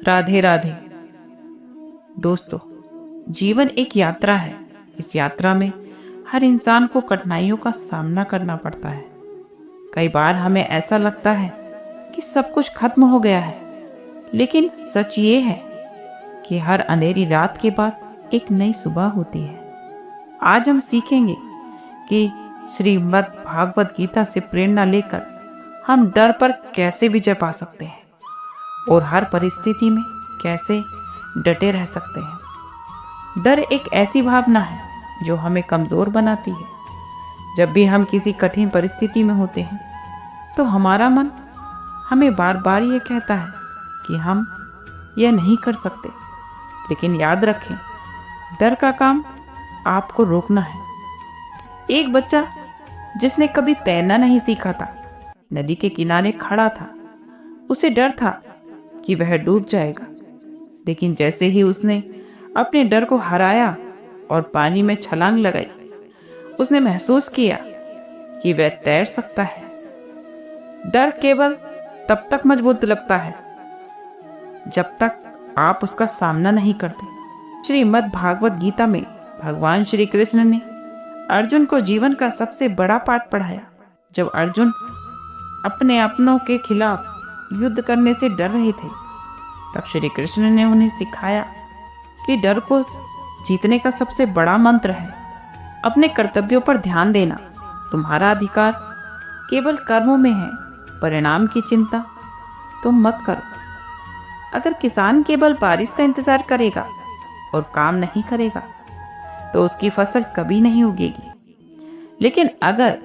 राधे राधे। दोस्तों, जीवन एक यात्रा है। इस यात्रा में हर इंसान को कठिनाइयों का सामना करना पड़ता है। कई बार हमें ऐसा लगता है कि सब कुछ खत्म हो गया है, लेकिन सच ये है कि हर अंधेरी रात के बाद एक नई सुबह होती है। आज हम सीखेंगे कि श्रीमद् भागवत गीता से प्रेरणा लेकर हम डर पर कैसे विजय पा सकते हैं और हर परिस्थिति में कैसे डटे रह सकते हैं। डर एक ऐसी भावना है जो हमें कमज़ोर बनाती है। जब भी हम किसी कठिन परिस्थिति में होते हैं तो हमारा मन हमें बार बार ये कहता है कि हम यह नहीं कर सकते। लेकिन याद रखें, डर का काम आपको रोकना है। एक बच्चा जिसने कभी तैरना नहीं सीखा था, नदी के किनारे खड़ा था। उसे डर था कि वह डूब जाएगा, लेकिन जैसे ही उसने अपने डर को हराया और पानी में छलांग लगाई, उसने महसूस किया कि वह तैर सकता है। डर केवल तब तक मजबूत लगता है जब तक आप उसका सामना नहीं करते। श्रीमद् भागवत गीता में भगवान श्री कृष्ण ने अर्जुन को जीवन का सबसे बड़ा पाठ पढ़ाया। जब अर्जुन अपने अपनों के खिलाफ युद्ध करने से डर रहे थे, तब श्री कृष्ण ने उन्हें सिखाया कि डर को जीतने का सबसे बड़ा मंत्र है अपने कर्तव्यों पर ध्यान देना। तुम्हारा अधिकार केवल कर्मों में है, परिणाम की चिंता तुम मत करो। अगर किसान केवल बारिश का इंतजार करेगा और काम नहीं करेगा तो उसकी फसल कभी नहीं उगेगी। लेकिन अगर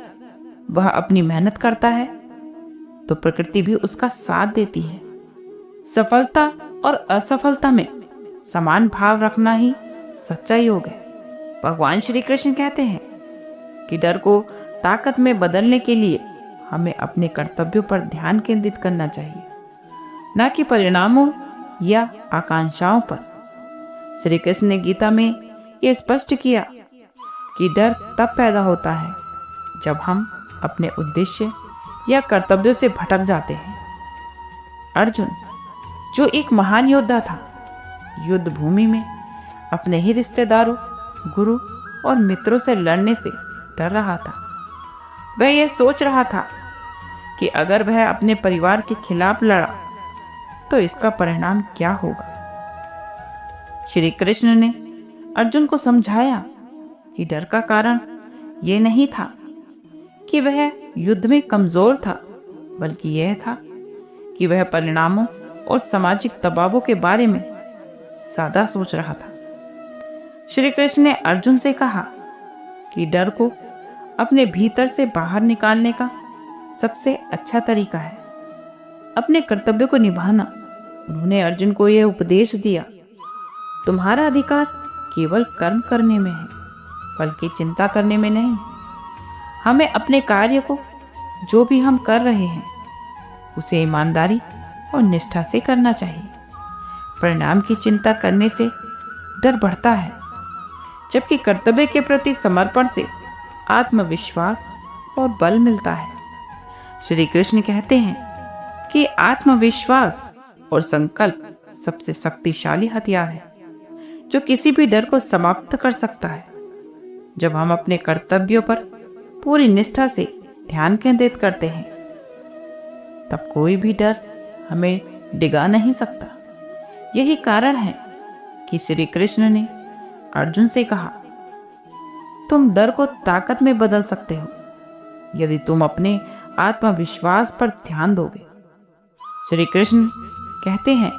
वह अपनी मेहनत करता है तो प्रकृति भी उसका साथ देती है। सफलता और असफलता में समान भाव रखना ही सच्चा योग है। भगवान श्री कृष्ण कहते हैं कि डर को ताकत में बदलने के लिए हमें अपने कर्तव्यों पर ध्यान केंद्रित करना चाहिए, न कि परिणामों या आकांक्षाओं पर। श्री कृष्ण ने गीता में यह स्पष्ट किया कि डर तब पैदा होता है जब हम अपने उद्देश्य या कर्तव्यों से भटक जाते हैं। अर्जुन, जो एक महान योद्धा था, युद्ध भूमि में अपने ही रिश्तेदारों, गुरु और मित्रों से लड़ने से डर रहा था। वह यह सोच रहा था कि अगर वह अपने परिवार के खिलाफ लड़ा तो इसका परिणाम क्या होगा। श्री कृष्ण ने अर्जुन को समझाया कि डर का कारण यह नहीं था कि वह युद्ध में कमजोर था, बल्कि यह था कि वह परिणामों और सामाजिक दबावों के बारे में ज्यादा सोच रहा था। श्री कृष्ण ने अर्जुन से कहा कि डर को अपने भीतर से बाहर निकालने का सबसे अच्छा तरीका है अपने कर्तव्य को निभाना। उन्होंने अर्जुन को यह उपदेश दिया, तुम्हारा अधिकार केवल कर्म करने में है, बल्कि चिंता करने में नहीं। हमें अपने कार्य को, जो भी हम कर रहे हैं, उसे ईमानदारी और निष्ठा से करना चाहिए। परिणाम की चिंता करने से डर बढ़ता है, जबकि कर्तव्य के प्रति समर्पण से आत्मविश्वास और बल मिलता है। श्री कृष्ण कहते हैं कि आत्मविश्वास और संकल्प सबसे शक्तिशाली हथियार है जो किसी भी डर को समाप्त कर सकता है। जब हम अपने कर्तव्यों पर पूरी निष्ठा से ध्यान केंद्रित करते हैं, तब कोई भी डर हमें डिगा नहीं सकता। यही कारण है कि श्री कृष्ण ने अर्जुन से कहा, तुम डर को ताकत में बदल सकते हो यदि तुम अपने आत्मविश्वास पर ध्यान दोगे। श्री कृष्ण कहते हैं,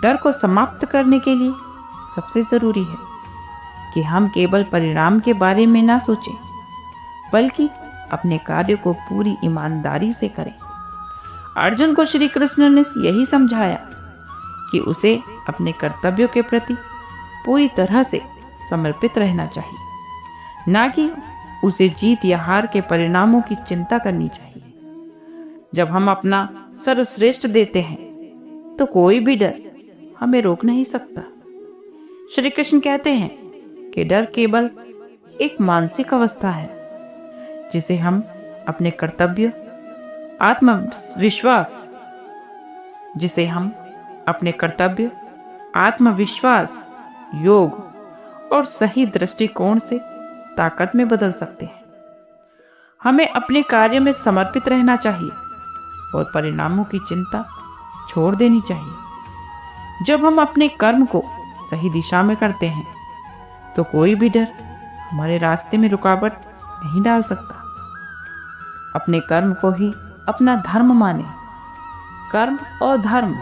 डर को समाप्त करने के लिए सबसे जरूरी है कि हम केवल परिणाम के बारे में ना सोचें, बल्कि अपने कार्य को पूरी ईमानदारी से करें। अर्जुन को श्री कृष्ण ने यही समझाया कि उसे अपने कर्तव्यों के प्रति पूरी तरह से समर्पित रहना चाहिए, ना कि उसे जीत या हार के परिणामों की चिंता करनी चाहिए। जब हम अपना सर्वश्रेष्ठ देते हैं तो कोई भी डर हमें रोक नहीं सकता। श्री कृष्ण कहते हैं कि डर केवल एक मानसिक अवस्था है जिसे हम अपने कर्तव्य, आत्मविश्वास जिसे हम अपने कर्तव्य, आत्मविश्वास, योग और सही दृष्टिकोण से ताकत में बदल सकते हैं। हमें अपने कार्य में समर्पित रहना चाहिए और परिणामों की चिंता छोड़ देनी चाहिए। जब हम अपने कर्म को सही दिशा में करते हैं तो कोई भी डर हमारे रास्ते में रुकावट नहीं डाल सकता। अपने कर्म को ही अपना धर्म माने। कर्म और धर्म,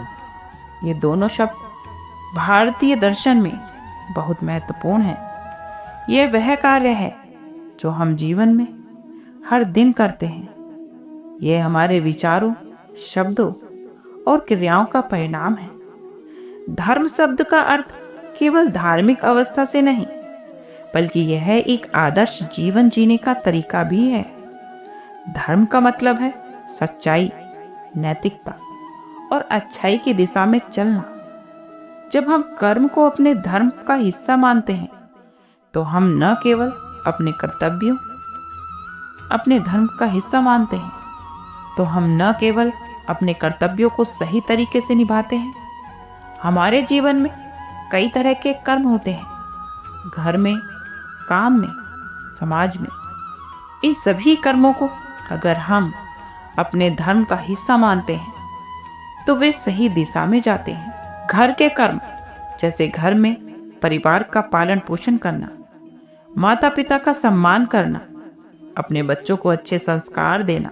ये दोनों शब्द भारतीय दर्शन में बहुत महत्वपूर्ण है। यह वह कार्य है जो हम जीवन में हर दिन करते हैं। यह हमारे विचारों, शब्दों और क्रियाओं का परिणाम है। धर्म शब्द का अर्थ केवल धार्मिक अवस्था से नहीं, बल्कि यह एक आदर्श जीवन जीने का तरीका भी है। धर्म का मतलब है सच्चाई, नैतिकता और अच्छाई की दिशा में चलना। जब हम कर्म को अपने धर्म का हिस्सा मानते हैं तो हम न केवल अपने कर्तव्यों, अपने धर्म का हिस्सा मानते हैं तो हम न केवल अपने कर्तव्यों को सही तरीके से निभाते हैं। हमारे जीवन में कई तरह के कर्म होते हैं, घर में, काम में, समाज में। इन सभी कर्मों को अगर हम अपने धर्म का हिस्सा मानते हैं तो वे सही दिशा में जाते हैं। घर के कर्म जैसे घर में परिवार का पालन पोषण करना, माता पिता का सम्मान करना, अपने बच्चों को अच्छे संस्कार देना।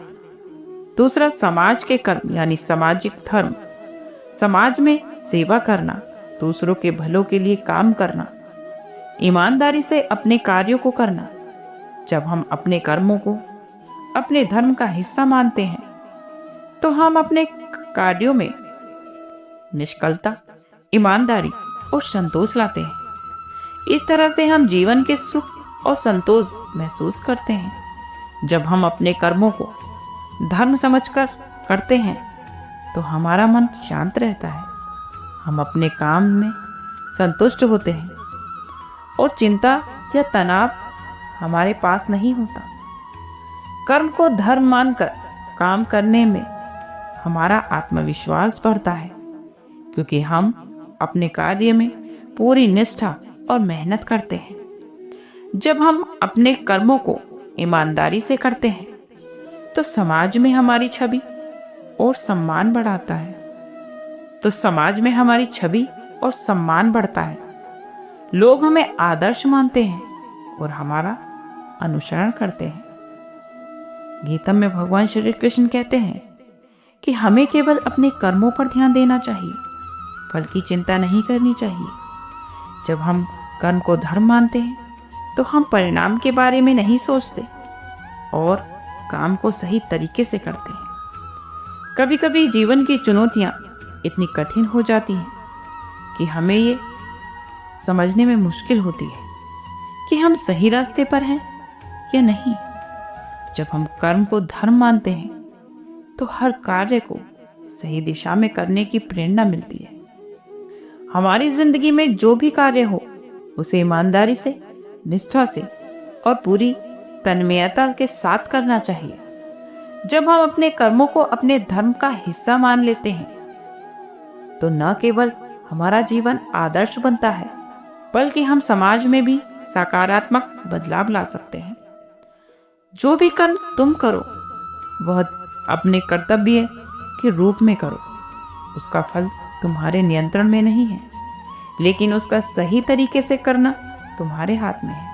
दूसरा समाज के कर्म यानी सामाजिक धर्म, समाज में सेवा करना, दूसरों के भलों के लिए काम करना, ईमानदारी से अपने कार्यों को करना। जब हम अपने कर्मों को अपने धर्म का हिस्सा मानते हैं तो हम अपने कार्यों में निष्कलता, ईमानदारी और संतोष लाते हैं। इस तरह से हम जीवन के सुख और संतोष महसूस करते हैं। जब हम अपने कर्मों को धर्म समझकर करते हैं तो हमारा मन शांत रहता है, हम अपने काम में संतुष्ट होते हैं और चिंता या तनाव हमारे पास नहीं होता। कर्म को धर्म मानकर काम करने में हमारा आत्मविश्वास बढ़ता है, क्योंकि हम अपने कार्य में पूरी निष्ठा और मेहनत करते हैं। जब हम अपने कर्मों को ईमानदारी से करते हैं तो समाज में हमारी छवि और सम्मान बढ़ता है। लोग हमें आदर्श मानते हैं और हमारा अनुसरण करते हैं। गीता में भगवान श्री कृष्ण कहते हैं कि हमें केवल अपने कर्मों पर ध्यान देना चाहिए, बल्कि चिंता नहीं करनी चाहिए। जब हम कर्म को धर्म मानते हैं तो हम परिणाम के बारे में नहीं सोचते और काम को सही तरीके से करते हैं। कभी कभी जीवन की चुनौतियां इतनी कठिन हो जाती हैं कि हमें ये समझने में मुश्किल होती है कि हम सही रास्ते पर हैं या नहीं। जब हम कर्म को धर्म मानते हैं तो हर कार्य को सही दिशा में करने की प्रेरणा मिलती है। हमारी जिंदगी में जो भी कार्य हो उसे ईमानदारी से, निष्ठा से और पूरी तन्मयता के साथ करना चाहिए। जब हम अपने कर्मों को अपने धर्म का हिस्सा मान लेते हैं तो न केवल हमारा जीवन आदर्श बनता है, बल्कि हम समाज में भी सकारात्मक बदलाव ला सकते हैं। जो भी कर्म तुम करो वह अपने कर्तव्य के रूप में करो। उसका फल तुम्हारे नियंत्रण में नहीं है, लेकिन उसका सही तरीके से करना तुम्हारे हाथ में है।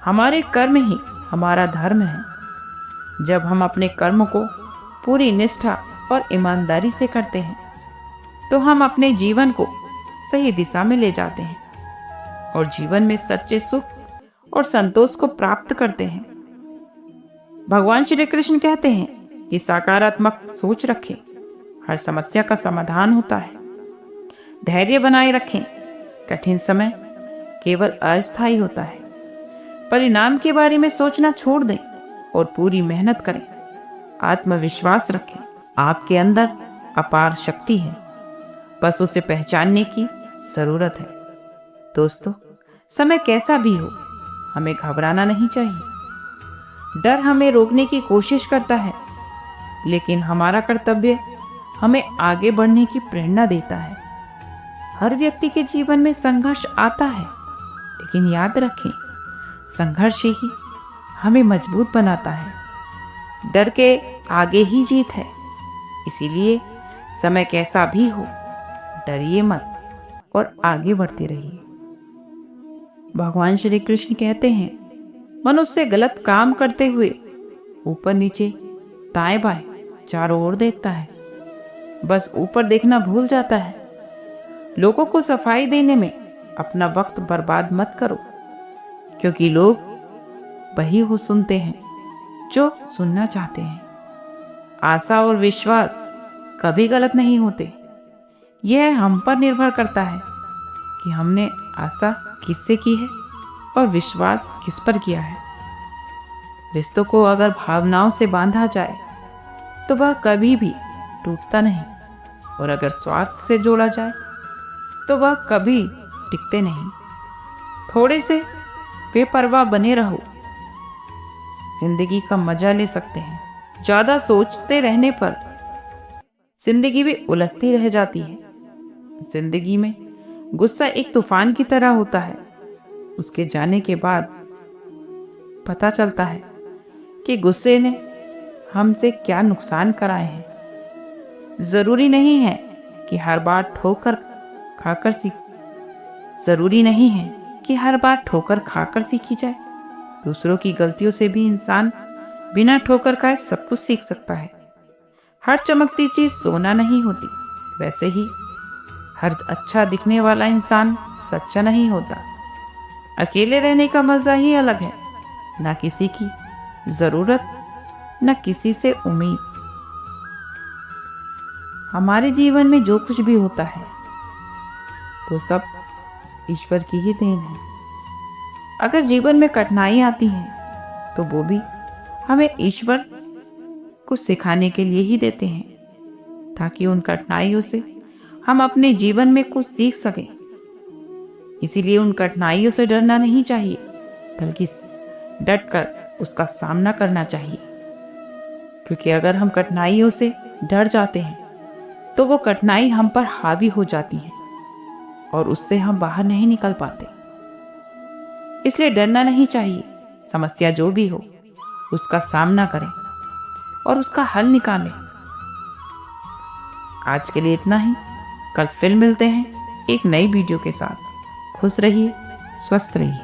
हमारे कर्म ही हमारा धर्म है। जब हम अपने कर्म को पूरी निष्ठा और ईमानदारी से करते हैं तो हम अपने जीवन को सही दिशा में ले जाते हैं और जीवन में सच्चे सुख और संतोष को प्राप्त करते हैं। भगवान श्री कृष्ण कहते हैं कि सकारात्मक सोच रखें, हर समस्या का समाधान होता है। धैर्य बनाए रखें, कठिन समय केवल अस्थायी होता है। परिणाम के बारे में सोचना छोड़ दें और पूरी मेहनत करें। आत्मविश्वास रखें, आपके अंदर अपार शक्ति है, बस उसे पहचानने की जरूरत है। दोस्तों, समय कैसा भी हो, हमें घबराना नहीं चाहिए। डर हमें रोकने की कोशिश करता है, लेकिन हमारा कर्तव्य हमें आगे बढ़ने की प्रेरणा देता है। हर व्यक्ति के जीवन में संघर्ष आता है, लेकिन याद रखें, संघर्ष ही हमें मजबूत बनाता है। डर के आगे ही जीत है। इसीलिए समय कैसा भी हो, डरिए मत और आगे बढ़ते रहिए। भगवान श्री कृष्ण कहते हैं, मनुष्य गलत काम करते हुए ऊपर नीचे दाएं बाएं चारों ओर देखता है, बस ऊपर देखना भूल जाता है। लोगों को सफाई देने में अपना वक्त बर्बाद मत करो, क्योंकि लोग वही हो सुनते हैं जो सुनना चाहते हैं। आशा और विश्वास कभी गलत नहीं होते। यह हम पर निर्भर करता है कि हमने आशा किससे की है और विश्वास किस पर किया है। रिश्तों को अगर भावनाओं से बांधा जाए तो वह कभी भी टूटता नहीं, और अगर स्वार्थ से जोड़ा जाए तो वह कभी टिकते नहीं। थोड़े से बेपरवाह बने रहो, जिंदगी का मजा ले सकते हैं। ज्यादा सोचते रहने पर जिंदगी भी उलझती रह जाती है। जिंदगी में गुस्सा एक तूफान की तरह होता है। उसके जाने के बाद पता चलता है कि गुस्से ने हमसे क्या नुकसान कराए हैं। जरूरी नहीं है कि हर बार ठोकर खाकर सीखी जाए। दूसरों की गलतियों से भी इंसान बिना ठोकर खाए सब कुछ सीख सकता है। हर चमकती चीज सोना नहीं होती, वैसे ही हर अच्छा दिखने वाला इंसान सच्चा नहीं होता। अकेले रहने का मजा ही अलग है। ना किसी की जरूरत, न किसी से उम्मीद। हमारे जीवन में जो कुछ भी होता है तो सब ईश्वर की ही देन है। अगर जीवन में कठिनाई आती हैं तो वो भी हमें ईश्वर को सिखाने के लिए ही देते हैं, ताकि उन कठिनाइयों से हम अपने जीवन में कुछ सीख सकें। इसीलिए उन कठिनाइयों से डरना नहीं चाहिए, बल्कि डट कर उसका सामना करना चाहिए। क्योंकि अगर हम कठिनाइयों से डर जाते हैं तो वो कठिनाई हम पर हावी हो जाती है और उससे हम बाहर नहीं निकल पाते। इसलिए डरना नहीं चाहिए। समस्या जो भी हो उसका सामना करें और उसका हल निकालें। आज के लिए इतना ही। कल फिर मिलते हैं एक नई वीडियो के साथ। खुश रहिए, स्वस्थ रहिए।